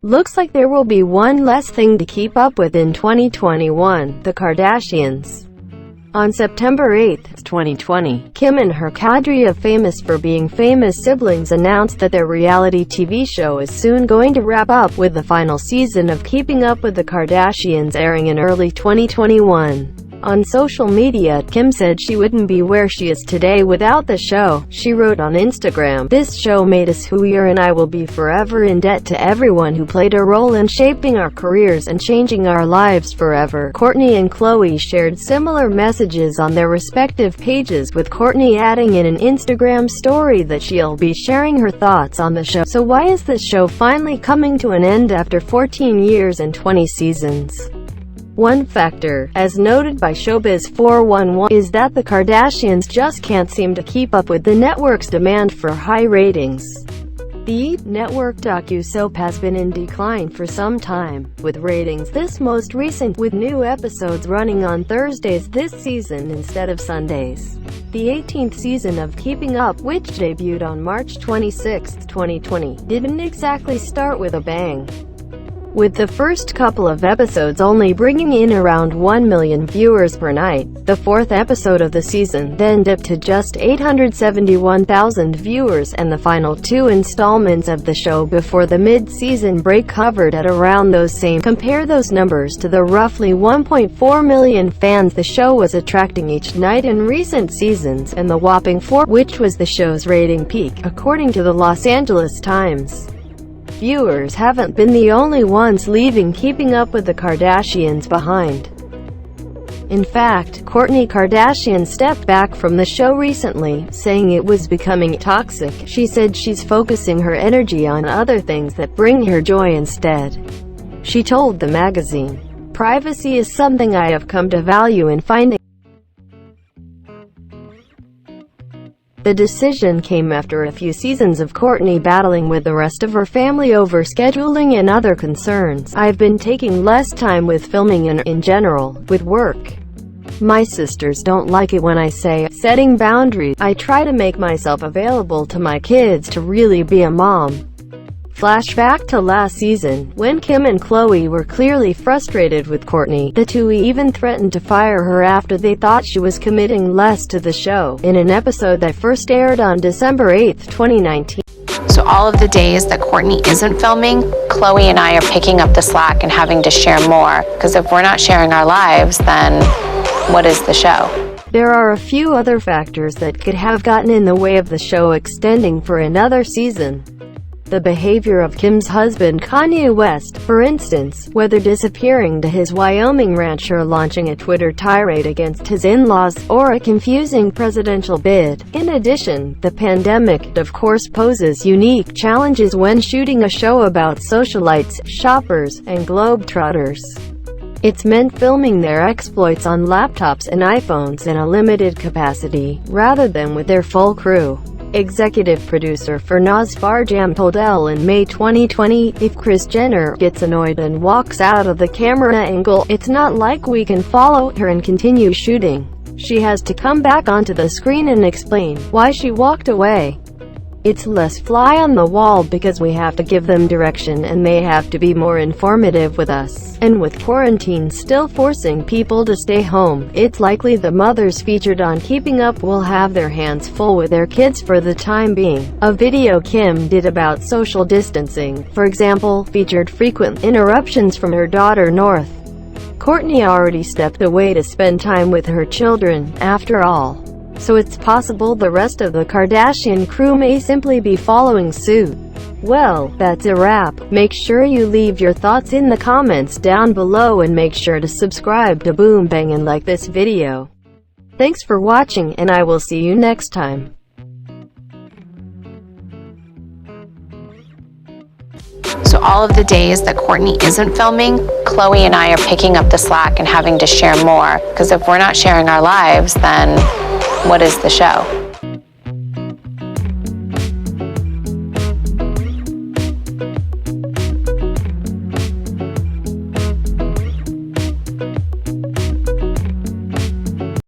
Looks like there will be one less thing to keep up with in 2021, the Kardashians. On September 8, 2020, Kim and her cadre of famous for being famous siblings announced that their reality TV show is soon going to wrap up, with the final season of Keeping Up with the Kardashians airing in early 2021. On social media, Kim said she wouldn't be where she is today without the show. She wrote on Instagram, "This show made us who we are, and I will be forever in debt to everyone who played a role in shaping our careers and changing our lives forever." Kourtney and Khloe shared similar messages on their respective pages, with Kourtney adding in an Instagram story that she'll be sharing her thoughts on the show. So why is this show finally coming to an end after 14 years and 20 seasons? One factor, as noted by Showbiz 411, is that the Kardashians just can't seem to keep up with the network's demand for high ratings. The network docu-soap has been in decline for some time, with ratings this most recent, with new episodes running on Thursdays this season instead of Sundays. The 18th season of Keeping Up, which debuted on March 26, 2020, didn't exactly start with a bang, with the first couple of episodes only bringing in around 1 million viewers per night. The fourth episode of the season then dipped to just 871,000 viewers, and the final two installments of the show before the mid-season break covered at around those same. Compare those numbers to the roughly 1.4 million fans the show was attracting each night in recent seasons, and the whopping 4, which was the show's rating peak, according to the Los Angeles Times. Viewers haven't been the only ones leaving Keeping Up with the Kardashians behind. In fact, Kourtney Kardashian stepped back from the show recently, saying it was becoming toxic. She said she's focusing her energy on other things that bring her joy instead. She told the magazine, "Privacy is something I have come to value in finding." The decision came after a few seasons of Kourtney battling with the rest of her family over scheduling and other concerns. "I've been taking less time with filming and, in general, with work. My sisters don't like it when I say setting boundaries. I try to make myself available to my kids to really be a mom." Flashback to last season, when Kim and Khloe were clearly frustrated with Kourtney. The two even threatened to fire her after they thought she was committing less to the show, in an episode that first aired on December 8, 2019. So all of the days that Kourtney isn't filming, Khloe and I are picking up the slack and having to share more, because if we're not sharing our lives, then what is the show? There are a few other factors that could have gotten in the way of the show extending for another season. The behavior of Kim's husband Kanye West, for instance, whether disappearing to his Wyoming ranch or launching a Twitter tirade against his in-laws, or a confusing presidential bid. In addition, the pandemic, of course, poses unique challenges when shooting a show about socialites, shoppers, and globetrotters. It's meant filming their exploits on laptops and iPhones in a limited capacity, rather than with their full crew. Executive producer Farnaz Farjam told Elle in May 2020, "If Kris Jenner gets annoyed and walks out of the camera angle, it's not like we can follow her and continue shooting. She has to come back onto the screen and explain why she walked away. It's less fly on the wall because we have to give them direction and they have to be more informative with us. And with quarantine still forcing people to stay home, it's likely the mothers featured on Keeping Up will have their hands full with their kids for the time being." A video Kim did about social distancing, for example, featured frequent interruptions from her daughter North. Kourtney already stepped away to spend time with her children, after all. So it's possible the rest of the Kardashian crew may simply be following suit. Well, that's a wrap. Make sure you leave your thoughts in the comments down below, and make sure to subscribe to Boom Bang and like this video. Thanks for watching, and I will see you next time. So all of the days that Kourtney isn't filming, Khloe and I are picking up the slack and having to share more, because if we're not sharing our lives, then what is the show?